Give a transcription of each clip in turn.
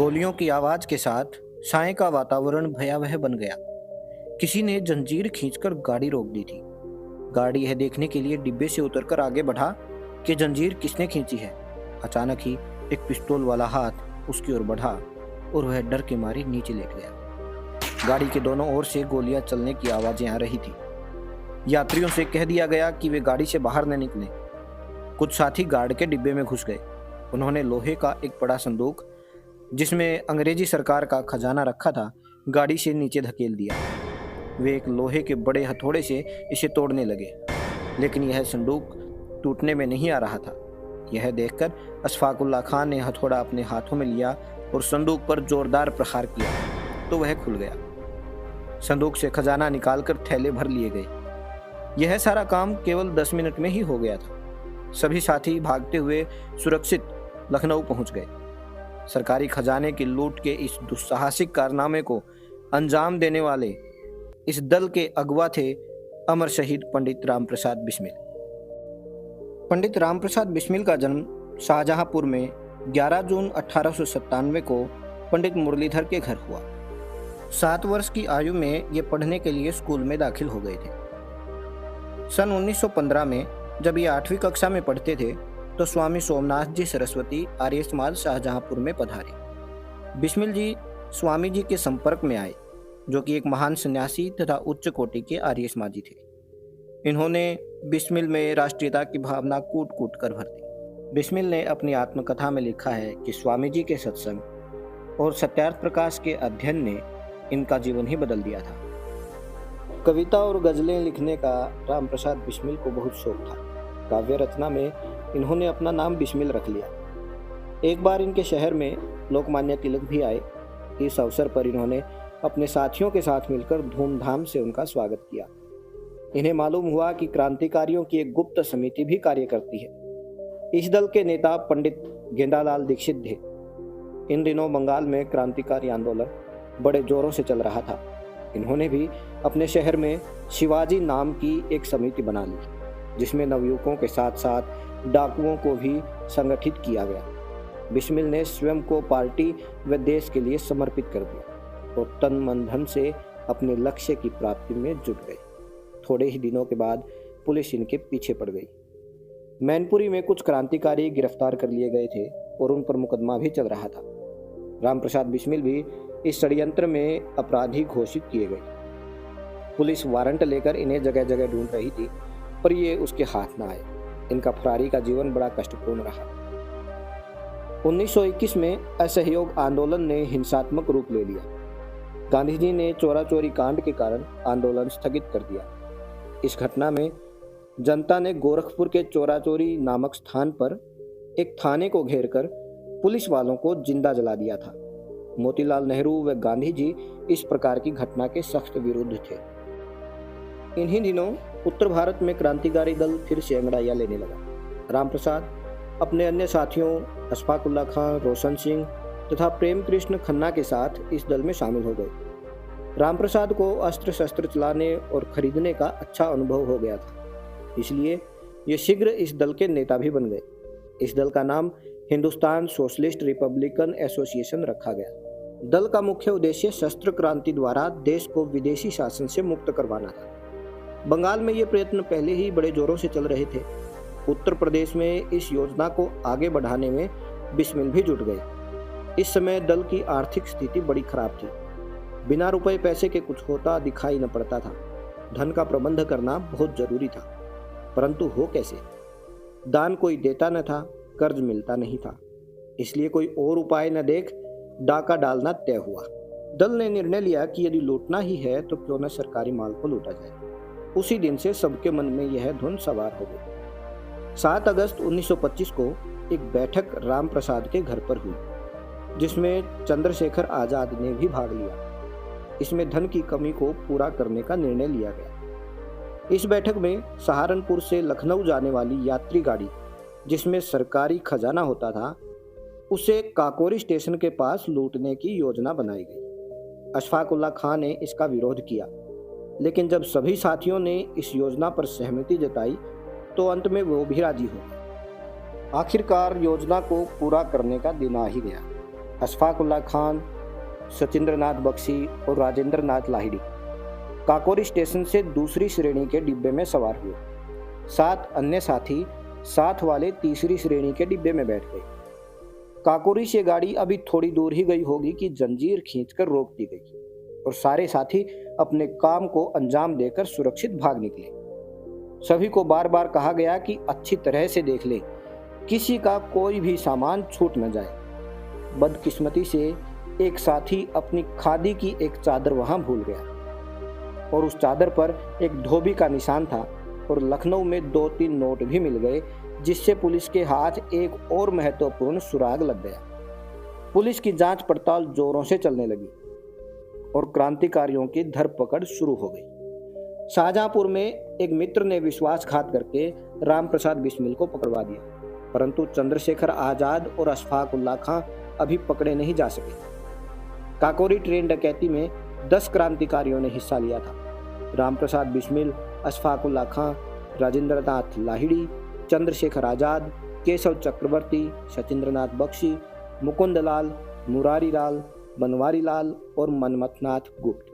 गोलियों की आवाज के साथ साय का वातावरण भयावह बन गया। किसी ने जंजीर खींचकर गाड़ी रोक दी थी। गाड़ी यह देखने के लिए डिब्बे से उतरकर आगे बढ़ा कि जंजीर किसने खींची है। अचानक ही एक पिस्तौल वाला हाथ उसकी ओर बढ़ा और वह डर के मारे नीचे लेट गया। गाड़ी के दोनों ओर से गोलियां चलने की आवाजें आ रही थी। यात्रियों से कह दिया गया कि वे गाड़ी से बाहर न निकलें। कुछ साथी गार्ड के डिब्बे में घुस गए। उन्होंने लोहे का एक बड़ा संदूक जिसमें अंग्रेजी सरकार का खजाना रखा था गाड़ी से नीचे धकेल दिया। वे एक लोहे के बड़े हथौड़े से इसे तोड़ने लगे, लेकिन यह संदूक टूटने में नहीं आ रहा था। यह देखकर अशफाकुल्ला खान ने हथौड़ा अपने हाथों में लिया और संदूक पर जोरदार प्रहार किया तो वह खुल गया। संदूक से खजाना निकालकर थैले भर लिए गए। यह सारा काम केवल 10 मिनट में ही हो गया था। सभी साथी भागते हुए सुरक्षित लखनऊ पहुंच गए। सरकारी खजाने की लूट के इस दुस्साहसिक कारनामे को अंजाम देने वाले इस दल के अगवा थे अमर शहीद पंडित रामप्रसाद बिस्मिल। पंडित रामप्रसाद बिस्मिल का जन्म शाहजहांपुर में 11 जून 1897 को पंडित मुरलीधर के घर हुआ। 7 वर्ष की आयु में ये पढ़ने के लिए स्कूल में दाखिल हो गए थे। सन 1915 में जब ये 8वीं कक्षा में पढ़ते थे तो स्वामी सोमनाथ जी सरस्वती आर्य समाज शाहजहांपुर में पधारे। बिस्मिल जी स्वामी जी के संपर्क में आए, जो कि एक महान सन्यासी तथा उच्च कोटि के आर्य समाजी थे। इन्होंने बिस्मिल में राष्ट्रीयता की भावना कूट कूट कर भर दी। बिस्मिल ने अपनी आत्मकथा में लिखा है कि स्वामी जी के सत्संग और सत्यार्थ प्रकाश के अध्ययन ने इनका जीवन ही बदल दिया था। कविता और गजलें लिखने का रामप्रसाद बिस्मिल को बहुत शौक था। काव्य रचना में इन्होंने अपना नाम बिस्मिल रख लिया। एक बार इनके शहर में लोकमान्य तिलक भी आए। इस अवसर पर इन्होंने अपने साथियों के साथ मिलकर धूमधाम से उनका स्वागत किया। इन्हें मालूम हुआ कि क्रांतिकारियों की एक गुप्त समिति भी कार्य करती है। इस दल के नेता पंडित गेंदालाल दीक्षित थे। इन दिनों बंगाल में क्रांतिकारी आंदोलन बड़े जोरों से चल रहा था। इन्होंने भी अपने शहर में शिवाजी नाम की एक समिति बना ली, जिसमें नवयुवकों के साथ साथ डाकुओं को भी संगठित किया गया। बिस्मिल ने स्वयं को पार्टी व देश के लिए समर्पित कर दिया और तन मन धन से अपने लक्ष्य की प्राप्ति में जुट गए। थोड़े ही दिनों के बाद पुलिस इनके पीछे पड़ गई। मैनपुरी में कुछ क्रांतिकारी गिरफ्तार कर लिए गए थे और उन पर मुकदमा भी चल रहा था। रामप्रसाद बिस्मिल भी इस षड्यंत्र में अपराधी घोषित किए गए। पुलिस वारंट लेकर इन्हें जगह जगह ढूंढ रही थी, पर ये उसके हाथ न आए। इनका फरारी का जीवन बड़ा कष्टपूर्ण रहा। 1921 में असहयोग आंदोलन ने हिंसात्मक रूप ले लिया। गांधी जी ने चोरा चोरी कांड के कारण आंदोलन स्थगित कर दिया। इस घटना में जनता ने गोरखपुर के चोरा चोरी नामक स्थान पर एक थाने को घेरकर पुलिस वालों को जिंदा जला दिया था। मोतीलाल नेहरू व गांधी जी इस प्रकार की घटना के सख्त विरुद्ध थे। इन्हीं दिनों उत्तर भारत में क्रांतिकारी दल फिर से अंगड़ाइयां लेने लगा। रामप्रसाद अपने अन्य साथियों अशफाकुल्ला खान, रोशन सिंह तथा प्रेम कृष्ण खन्ना के साथ इस दल में शामिल हो गए। रामप्रसाद को अस्त्र शस्त्र चलाने और खरीदने का अच्छा अनुभव हो गया था, इसलिए ये शीघ्र इस दल के नेता भी बन गए। इस दल का नाम हिंदुस्तान सोशलिस्ट रिपब्लिकन एसोसिएशन रखा गया। दल का मुख्य उद्देश्य शस्त्र क्रांति द्वारा देश को विदेशी शासन से मुक्त करवाना था। बंगाल में ये प्रयत्न पहले ही बड़े जोरों से चल रहे थे। उत्तर प्रदेश में इस योजना को आगे बढ़ाने में बिस्मिल भी जुट गए। इस समय दल की आर्थिक स्थिति बड़ी खराब थी। बिना रुपए पैसे के कुछ होता दिखाई न पड़ता था। धन का प्रबंध करना बहुत जरूरी था, परंतु हो कैसे? दान कोई देता न था, कर्ज मिलता नहीं था। इसलिए कोई और उपाय न देख डाका डालना तय हुआ। दल ने निर्णय लिया कि यदि लूटना ही है तो क्यों न सरकारी माल को लूटा जाए। उसी दिन से सबके मन में यह धुन सवार हो गई। 7 अगस्त 1925 को एक बैठक रामप्रसाद के घर पर हुई, जिसमें चंद्रशेखर आजाद ने भी भाग लिया। इसमें धन की कमी को पूरा करने का निर्णय लिया गया। इस बैठक में सहारनपुर से लखनऊ जाने वाली यात्री गाड़ी, जिसमें सरकारी खजाना होता था, उसे काकोरी स्टेशन के पास लूटने की योजना बनाई गई। अशफाकुल्ला खान ने इसका विरोध किया, लेकिन जब सभी साथियों ने इस योजना पर सहमति जताई तो अंत में वो भी राजी हो गए। आखिरकार योजना को पूरा करने का दिन आ ही गया। अशफाक उल्लाह खान, सचिंद्र नाथ बख्शी और राजेंद्र नाथ लाहिड़ी काकोरी स्टेशन से दूसरी श्रेणी के डिब्बे में सवार हुए। 7 अन्य साथी साथ वाले तीसरी श्रेणी के डिब्बे में बैठ गए। काकोरी से गाड़ी अभी थोड़ी दूर ही गई होगी कि जंजीर खींचकर रोक दी गई और सारे साथी अपने काम को अंजाम देकर सुरक्षित भाग निकले। सभी को बार बार कहा गया कि अच्छी तरह से देख ले, किसी का कोई भी सामान छूट न जाए। बदकिस्मती से एक साथी अपनी खादी की एक चादर वहां भूल गया और उस चादर पर एक धोबी का निशान था और लखनऊ में 2-3 नोट भी मिल गए, जिससे पुलिस के हाथ एक और महत्वपूर्ण सुराग लग गया। पुलिस की जांच पड़ताल जोरों से चलने लगी और क्रांतिकारियों की धरपकड़ शुरू हो गई। शाहजहांपुर में एक मित्र ने विश्वासघात करके रामप्रसाद बिस्मिल को पकड़वा दिया, परंतु चंद्रशेखर आजाद और अशफाक उल्लाह खां अभी पकड़े नहीं जा सके। काकोरी ट्रेन डकैती में 10 क्रांतिकारियों ने हिस्सा लिया था। रामप्रसाद बिस्मिल, अशफाक उल्लाह खां, राजेंद्र नाथ लाहिड़ी, चंद्रशेखर आजाद, केशव चक्रवर्ती, सचिंद्रनाथ बख्शी, मुकुंदलाल, मुरारीलाल, बनवारीलाल और मनमथनाथ गुप्त।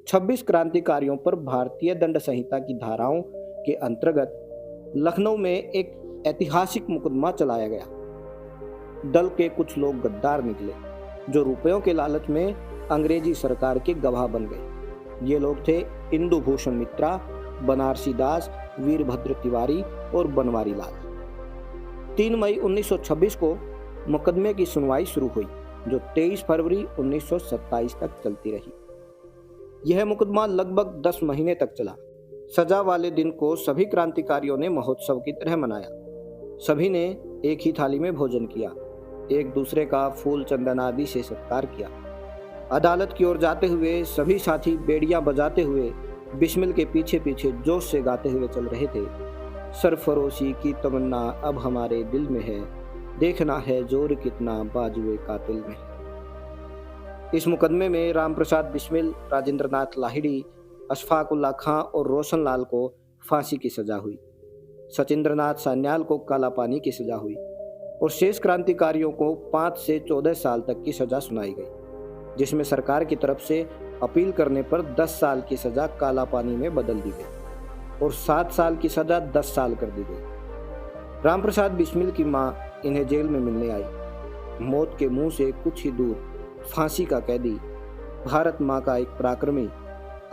26 क्रांतिकारियों पर भारतीय दंड संहिता की धाराओं के अंतर्गत लखनऊ में एक ऐतिहासिक मुकदमा चलाया गया। दल के कुछ लोग गद्दार निकले जो रुपयों के लालच में अंग्रेजी सरकार के गवाह बन गए। ये लोग थे इंदु भूषण मित्रा, बनारसी दास, वीरभद्र तिवारी और बनवारी लाल। 3 मई 1926 को मुकदमे की सुनवाई शुरू हुई, जो 23 फरवरी 1927 तक चलती रही। यह मुकदमा लगभग 10 महीने तक चला। सजा वाले दिन को सभी क्रांतिकारियों ने महोत्सव की तरह मनाया। सभी ने एक ही थाली में भोजन किया, एक दूसरे का फूल चंदन आदि से सत्कार किया। अदालत की ओर जाते हुए सभी साथी बेड़ियां बजाते हुए बिस्मिल के पीछे पीछे जोश से गाते हुए चल रहे थे। सरफरोशी की तमन्ना अब हमारे दिल में है, देखना है जोर कितना बाजुए कातिल में है। इस मुकदमे में रामप्रसाद बिस्मिल, राजेंद्र नाथ लाहिड़ी, अशफाक उल्लाह खां और रोशन लाल को फांसी की सजा हुई। सचिंद्रनाथ सान्याल को काला पानी की सजा हुई और शेष क्रांतिकारियों को 5 से 14 साल तक की सजा सुनाई गई, जिसमें सरकार की तरफ से अपील करने पर 10 साल की सजा काला पानी में बदल दी गई और 7 साल की सजा 10 साल कर दी गई। रामप्रसाद बिस्मिल की मां इन्हें जेल में मिलने आई। मौत के मुंह से कुछ ही दूर फांसी का कैदी, भारत मां का एक पराक्रमी,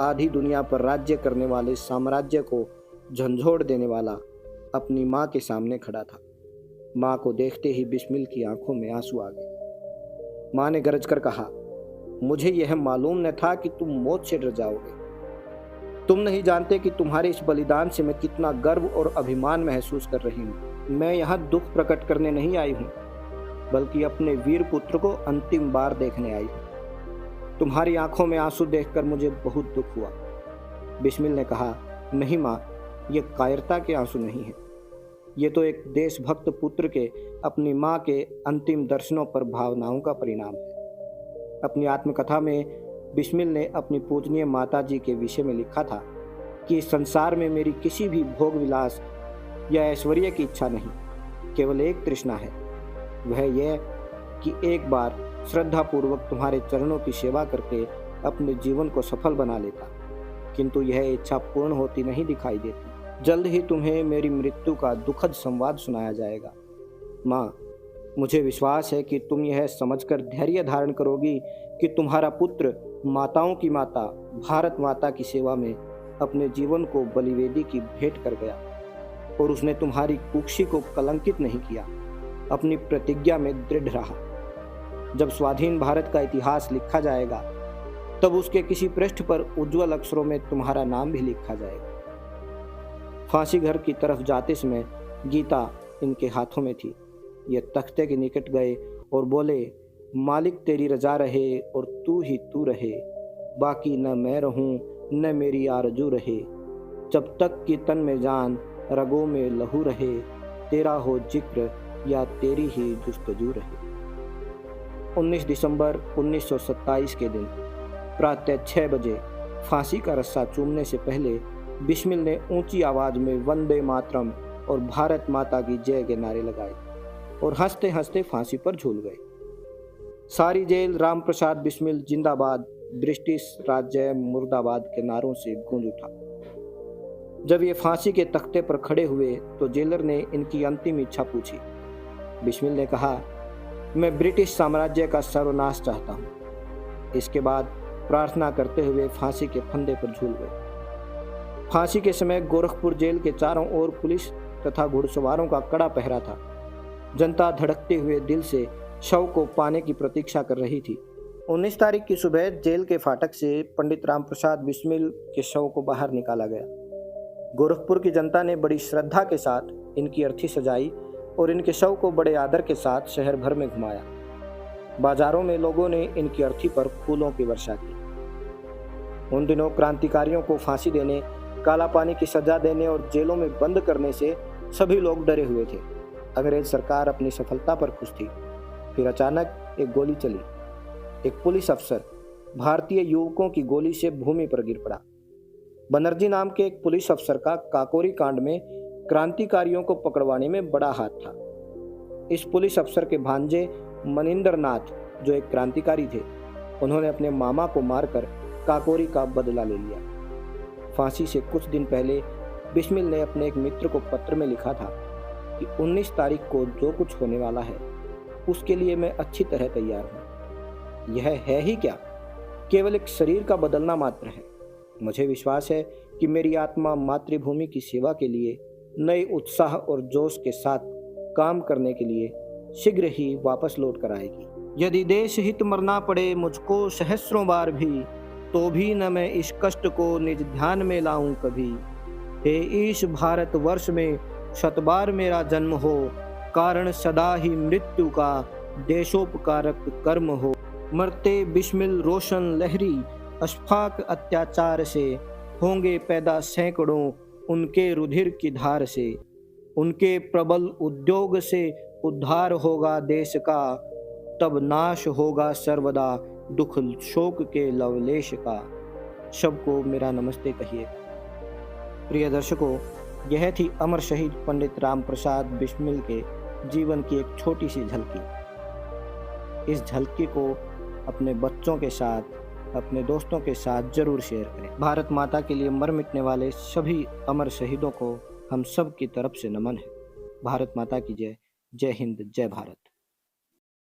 आधी दुनिया पर राज्य करने वाले साम्राज्य को झंझोड़ देने वाला अपनी मां के सामने खड़ा था। मां को देखते ही बिस्मिल की आंखों में आंसू आ गए। मां ने गरज कर कहा, मुझे यह मालूम न था कि तुम मौत से डर जाओगे। तुम नहीं जानते कि तुम्हारे इस बलिदान से मैं कितना गर्व और अभिमान महसूस कर रही हूँ। मैं यहाँ दुख प्रकट करने नहीं आई हूँ, बल्कि अपने वीर पुत्र को अंतिम बार देखने आई हूँ। तुम्हारी आंखों में आंसू देखकर मुझे बहुत दुख हुआ। बिस्मिल ने कहा, नहीं माँ, ये कायरता के आंसू नहीं है, ये तो एक देशभक्त पुत्र के अपनी माँ के अंतिम दर्शनों पर भावनाओं का परिणाम है। अपनी आत्मकथा में बिस्मिल ने अपनी पूजनीय माता जी के विषय में लिखा था कि इस संसार में मेरी किसी भी भोग विलास या ऐश्वर्य की इच्छा नहीं, केवल एक तृष्णा है, वह यह कि एक बार श्रद्धापूर्वक तुम्हारे चरणों की सेवा करके अपने जीवन को सफल बना लेता, किंतु यह इच्छा पूर्ण होती नहीं दिखाई देती। जल्द ही तुम्हें मेरी मृत्यु का दुखद संवाद सुनाया जाएगा। माँ, मुझे विश्वास है कि तुम यह समझकर धैर्य धारण करोगी कि तुम्हारा पुत्र माताओं की माता भारत माता की सेवा में अपने जीवन को बलिवेदी की भेंट कर गया और उसने तुम्हारी कुक्षी को कलंकित नहीं किया, अपनी प्रतिज्ञा में दृढ़ रहा। जब स्वाधीन भारत का इतिहास लिखा जाएगा तब उसके किसी पृष्ठ पर उज्जवल अक्षरों में तुम्हारा नाम भी लिखा जाएगा। फांसी घर की तरफ जाते समय गीता इनके हाथों में थी। ये तख्ते के निकट गए और बोले, मालिक तेरी रजा रहे और तू ही तू रहे, बाकी न मैं रहूं न मेरी आरजू रहे, जब तक कि तन में जान रगों में लहू रहे, तेरा हो जिक्र या तेरी ही जुस्तजू रहे। 19 दिसंबर 1927 के दिन प्रातः 6 बजे फांसी का रस्सा चूमने से पहले बिस्मिल ने ऊंची आवाज में वंदे मातरम और भारत माता की जय के नारे लगाए और हंसते हंसते फांसी पर झूल गए। सारी जेल राम प्रसाद बिस्मिल जिंदाबाद, ब्रिटिश राज्य मुर्दाबाद के नारों से गूंज उठा। जब ये फांसी के तख्ते पर खड़े हुए तो जेलर ने इनकी अंतिम इच्छा पूछी। बिस्मिल ने कहा, मैं ब्रिटिश साम्राज्य का सर्वनाश चाहता हूँ। इसके बाद प्रार्थना करते हुए फांसी के फंदे पर झूल गए। फांसी के समय गोरखपुर जेल के चारों ओर पुलिस तथा घुड़सवारों का कड़ा पहरा था। जनता धड़कते हुए दिल से शव को पाने की प्रतीक्षा कर रही थी। 19 तारीख की सुबह जेल के फाटक से पंडित राम प्रसाद बिस्मिल के शव को बाहर निकाला गया। गोरखपुर की जनता ने बड़ी श्रद्धा के साथ इनकी अर्थी सजाई और इनके शव को बड़े आदर के साथ शहर भर में घुमाया। बाजारों में लोगों ने इनकी अर्थी पर फूलों की वर्षा की। उन दिनों क्रांतिकारियों को फांसी देने, काला पानी की सजा देने और जेलों में बंद करने से सभी लोग डरे हुए थे। अंग्रेज सरकार अपनी सफलता पर खुश थी। फिर अचानक एक गोली चली। एक पुलिस अफसर भारतीय युवकों की गोली से भूमि पर गिर पड़ा। बनर्जी नाम के एक पुलिस अफसर का काकोरी कांड में क्रांतिकारियों को पकड़वाने में बड़ा हाथ था। इस पुलिस अफसर के भांजे मनिंदर नाथ, जो एक क्रांतिकारी थे, उन्होंने अपने मामा को मारकर काकोरी का बदला ले लिया। फांसी से कुछ दिन पहले बिस्मिल ने अपने एक मित्र को पत्र में लिखा था कि 19 तारीख को जो कुछ होने वाला है उसके लिए मैं अच्छी तरह तैयार हूँ। यह है ही क्या, केवल एक शरीर का बदलना मात्र है। मुझे विश्वास है कि मेरी आत्मा मातृभूमि की सेवा के लिए नए उत्साह और जोश के साथ काम करने के लिए शीघ्र ही वापस लौट कर आएगी। यदि देश हित मरना पड़े मुझको सहस्रों बार भी, तो भी न मैं इस कष्ट को निज ध्यान में लाऊं कभी। हे ईश भारत वर्ष में शतबार मेरा जन्म हो, कारण सदा ही मृत्यु का देशोपकारक कर्म हो। मरते बिस्मिल रोशन लहरी, अशफाक अत्याचार से, होंगे पैदा सैकड़ों उनके रुधिर की धार से। उनके प्रबल उद्योग से उद्धार होगा देश का, तब नाश होगा सर्वदा दुख शोक के लवलेश का। सबको मेरा नमस्ते कहिए। प्रिय दर्शकों, यह थी अमर शहीद पंडित राम प्रसाद बिस्मिल के जीवन की एक छोटी सी झलकी। इस झलकी को अपने बच्चों के साथ, अपने दोस्तों के साथ जरूर शेयर करें। भारत माता के लिए मर मिटने वाले सभी अमर शहीदों को हम सब की तरफ से नमन है। भारत माता की जय। जय हिंद, जय भारत।